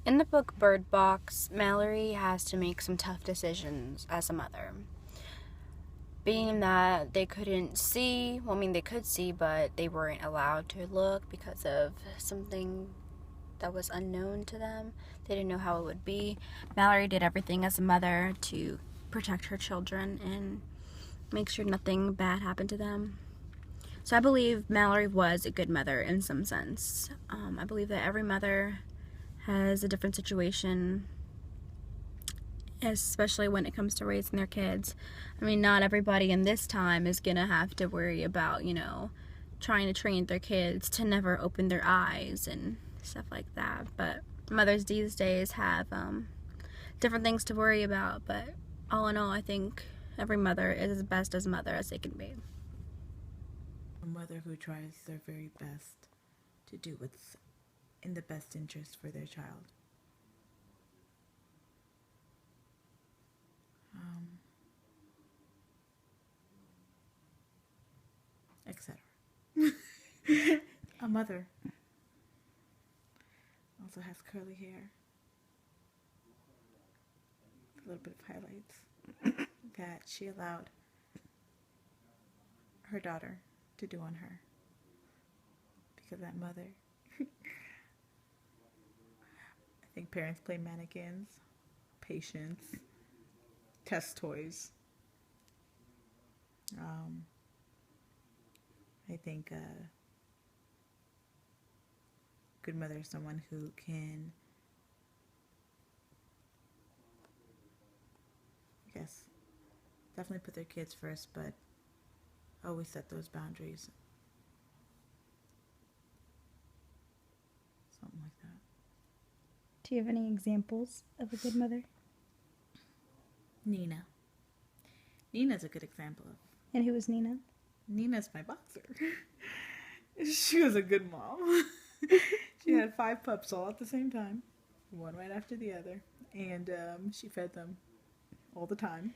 In the book Bird Box, Mallory has to make some tough decisions as a mother. Being that they couldn't see, well, I mean, they could see, but they weren't allowed to look because of something that was unknown to them. They didn't know how it would be. Mallory did everything as a mother to protect her children and make sure nothing bad happened to them. So I believe Mallory was a good mother in some sense. I believe that every mother has a different situation, especially when it comes to raising their kids. I mean, not everybody in this time is gonna have to worry about, trying to train their kids to never open their eyes and stuff like that. But mothers these days have different things to worry about. But all in all, I think every mother is as best as mother as they can be. A mother who tries their very best to do what's in the best interest for their child. Etc. A mother also has curly hair, a little bit of highlights that she allowed her daughter to do on her because that mother. I think parents play mannequins, patience, test toys. I think a good mother is someone who can, I guess, definitely put their kids first, but always set those boundaries. Something like that. Do you have any examples of a good mother? Nina. Nina's a good example of. And who was Nina? Nina's my boxer. She was a good mom. She had 5 pups all at the same time, one right after the other, and she fed them all the time.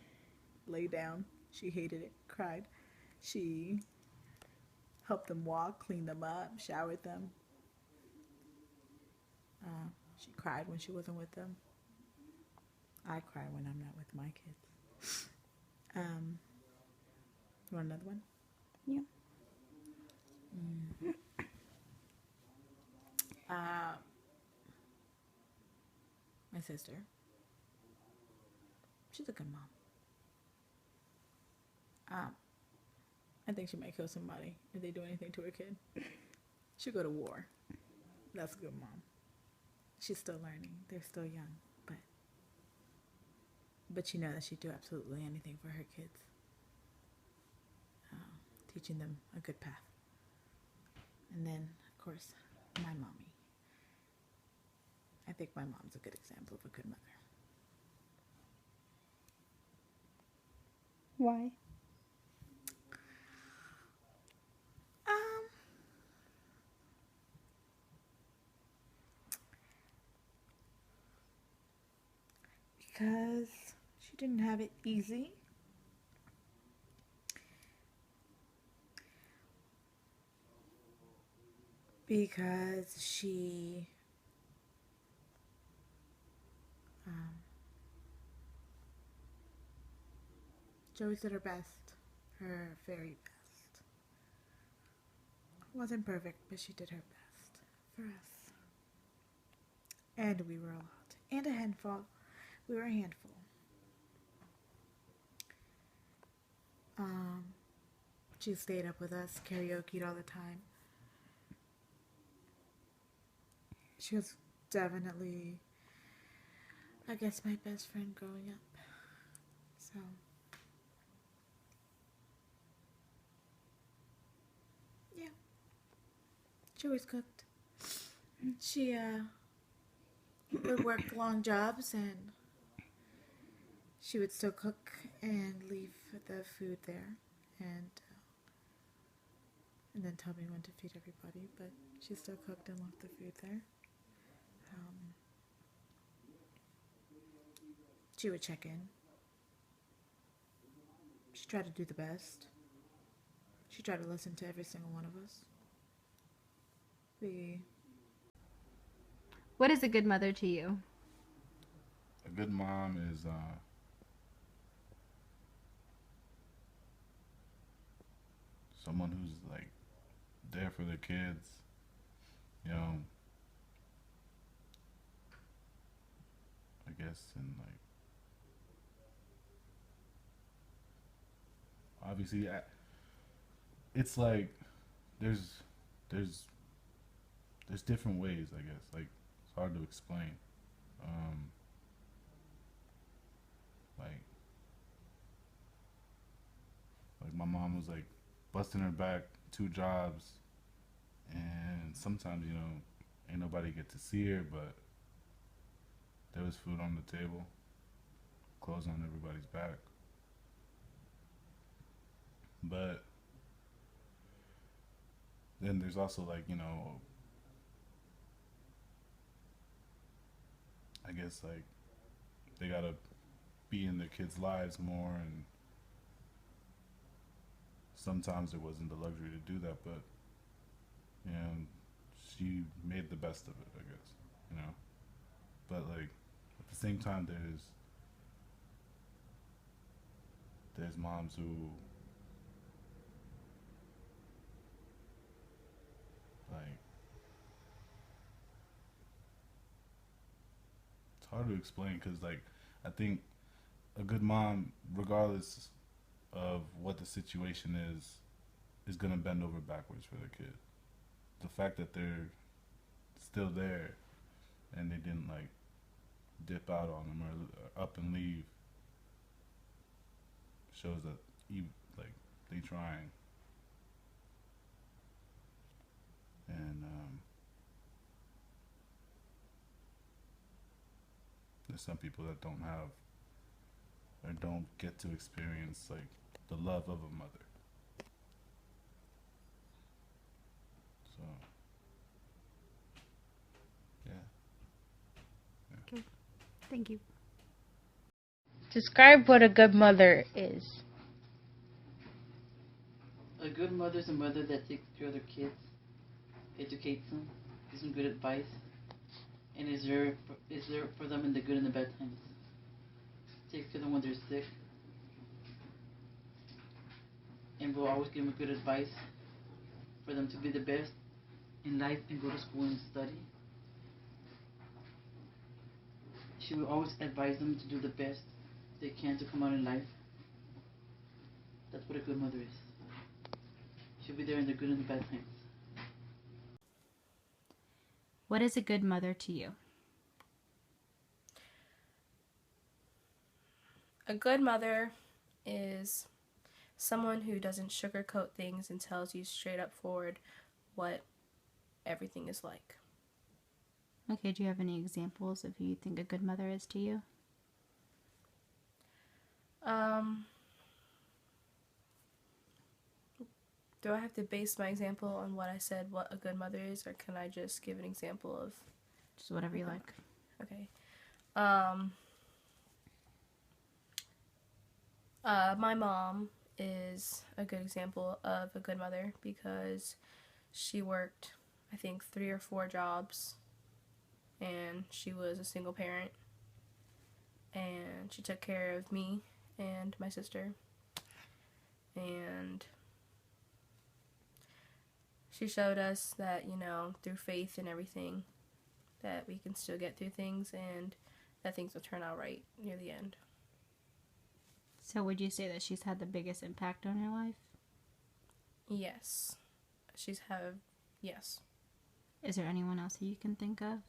Lay down. She hated it. Cried. She helped them walk, cleaned them up, showered them. She cried when she wasn't with them. I cry when I'm not with my kids. You want another one? Yeah. My sister. She's a good mom. I think she might kill somebody if they do anything to her kid. She'll go to war. That's a good mom. She's still learning. They're still young, but you know that she'd do absolutely anything for her kids. Teaching them a good path. And then, of course, my mommy. I think my mom's a good example of a good mother. Why? Because she didn't have it easy. Because she always did her best, her very best. Wasn't perfect, but she did her best for us. And we were a lot. And a handful. We were a handful. She stayed up with us, karaoke'd all the time. She was definitely, I guess, my best friend growing up. So, yeah. She always cooked. She would work long jobs, and she would still cook and leave the food there, and then tell me when to feed everybody. But she still cooked and left the food there. She would check in. She tried to do the best. She tried to listen to every single one of us. What is a good mother to you? A good mom is someone who's like there for their kids. You know, I guess, and like obviously, it's like there's there's there's different ways. I guess like it's hard to explain. Um, like like my mom was like busting her back, 2 jobs, and sometimes ain't nobody get to see her, but there was food on the table, clothes on everybody's back. But then there's also like I guess like they gotta be in their kids' lives more, and sometimes there wasn't the luxury to do that, but you know she made the best of it, I guess. you know. But like at the same time, there's moms who like it's hard to explain because like I think a good mom, regardless of what the situation is gonna bend over backwards for their kid. The fact that they're still there and they didn't like dip out on them or up and leave shows that you like they trying. And there's some people that don't have or don't get to experience like the love of a mother. So yeah. Okay. Thank you. Describe what a good mother is. A good mother is a mother that takes care of their kids, educates them, gives them good advice, and is there for them in the good and the bad times. Takes care of them when they're sick, and will always give them good advice for them to be the best in life and go to school and study. She will always advise them to do the best they can to come out in life. That's what a good mother is. She'll be there in the good and the bad times. What is a good mother to you? A good mother is someone who doesn't sugarcoat things and tells you straight up forward what everything is like. Okay, do you have any examples of who you think a good mother is to you? Do I have to base my example on what I said, what a good mother is, or can I just give an example of... Just whatever you like. Okay. My mom is a good example of a good mother because she worked, I think, 3 or 4 jobs, and she was a single parent, and she took care of me and my sister, and she showed us that, through faith and everything, that we can still get through things and that things will turn out right near the end. So would you say that she's had the biggest impact on your life? Yes. Yes. Is there anyone else that you can think of?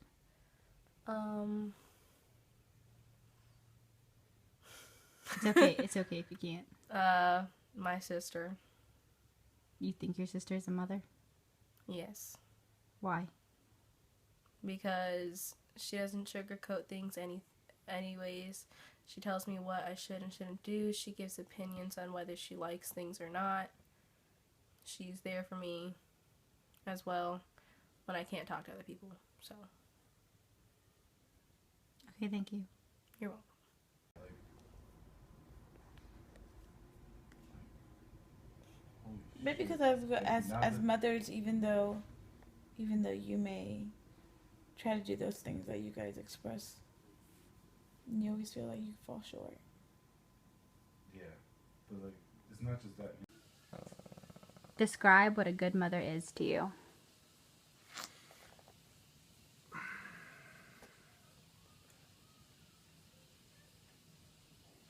It's okay. It's okay if you can't. My sister. You think your sister's a mother? Yes. Why? Because she doesn't sugarcoat things anyways. She tells me what I should and shouldn't do. She gives opinions on whether she likes things or not. She's there for me as well when I can't talk to other people. So. Okay, thank you. You're welcome. Maybe because as mothers, even though you may try to do those things that you guys express. And you always feel like you fall short. Yeah, but like it's not just that. Describe what a good mother is to you.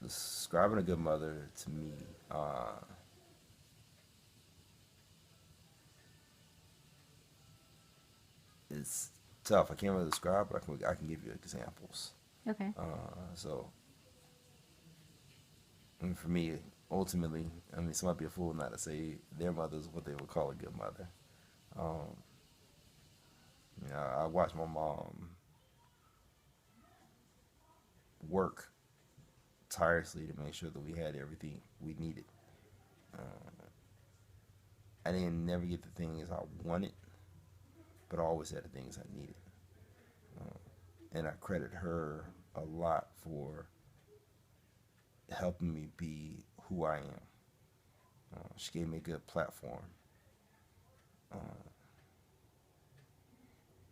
Describing a good mother to me, it's tough. I can't really describe, but I can give you examples. Okay. So, I mean, for me, ultimately, I mean, somebody be a fool not to say their mother is what they would call a good mother. You know, I watched my mom work tirelessly to make sure that we had everything we needed. I didn't never get the things I wanted, but I always had the things I needed. And I credit her a lot for helping me be who I am. She gave me a good platform.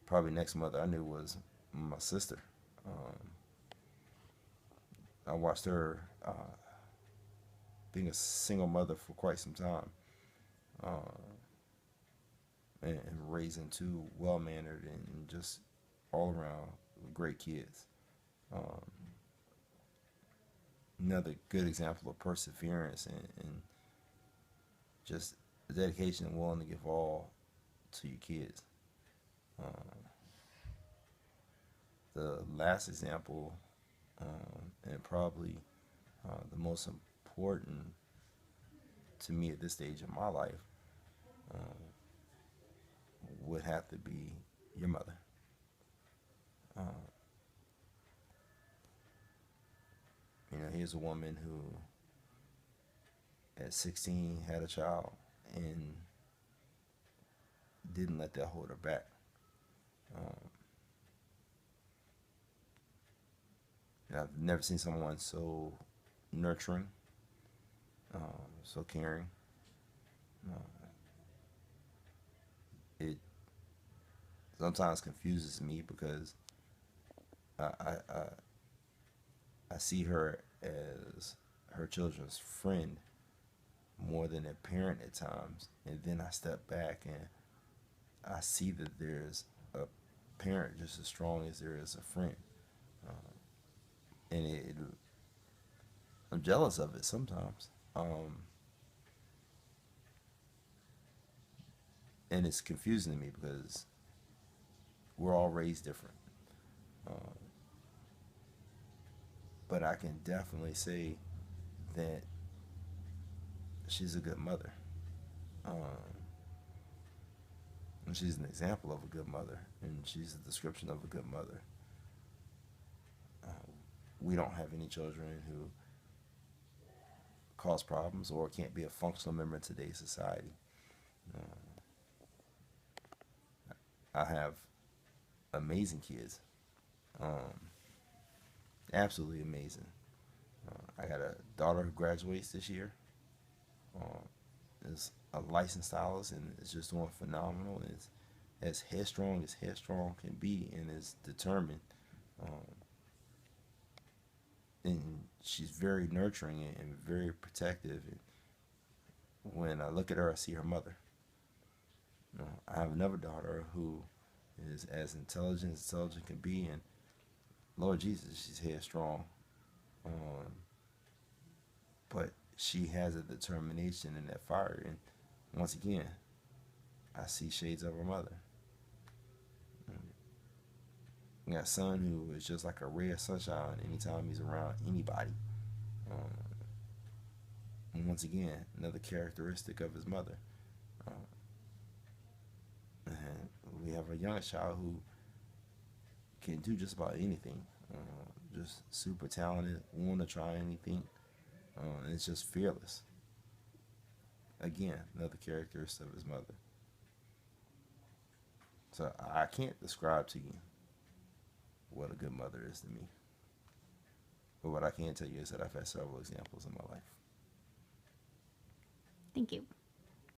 Probably next mother I knew was my sister. I watched her being a single mother for quite some time, and raising two well-mannered and just all around great kids. Another good example of perseverance and just dedication and willing to give all to your kids. The last example, and probably the most important to me at this stage in my life, would have to be your mother. You know, here's a woman who at 16 had a child and didn't let that hold her back. And I've never seen someone so nurturing, so caring. It sometimes confuses me because I see her as her children's friend more than a parent at times, and then I step back and I see that there's a parent just as strong as there is a friend, and I'm jealous of it sometimes, and it's confusing to me because we're all raised different. But I can definitely say that she's a good mother. And she's an example of a good mother, and she's a description of a good mother. We don't have any children who cause problems or can't be a functional member in today's society. I have amazing kids. Absolutely amazing. I got a daughter who graduates this year. Is a licensed stylist and is just doing phenomenal. Is as headstrong can be, and is determined. And she's very nurturing and very protective. And when I look at her, I see her mother. I have another daughter who is as intelligent can be, and Lord Jesus, she's headstrong. But she has a determination and that fire, and once again, I see shades of her mother. I got a son who is just like a ray of sunshine anytime he's around anybody. And once again, another characteristic of his mother. And we have a youngest child who can do just about anything. Just super talented, want to try anything. And it's just fearless. Again, another characteristic of his mother. So I can't describe to you what a good mother is to me. But what I can tell you is that I've had several examples in my life. Thank you.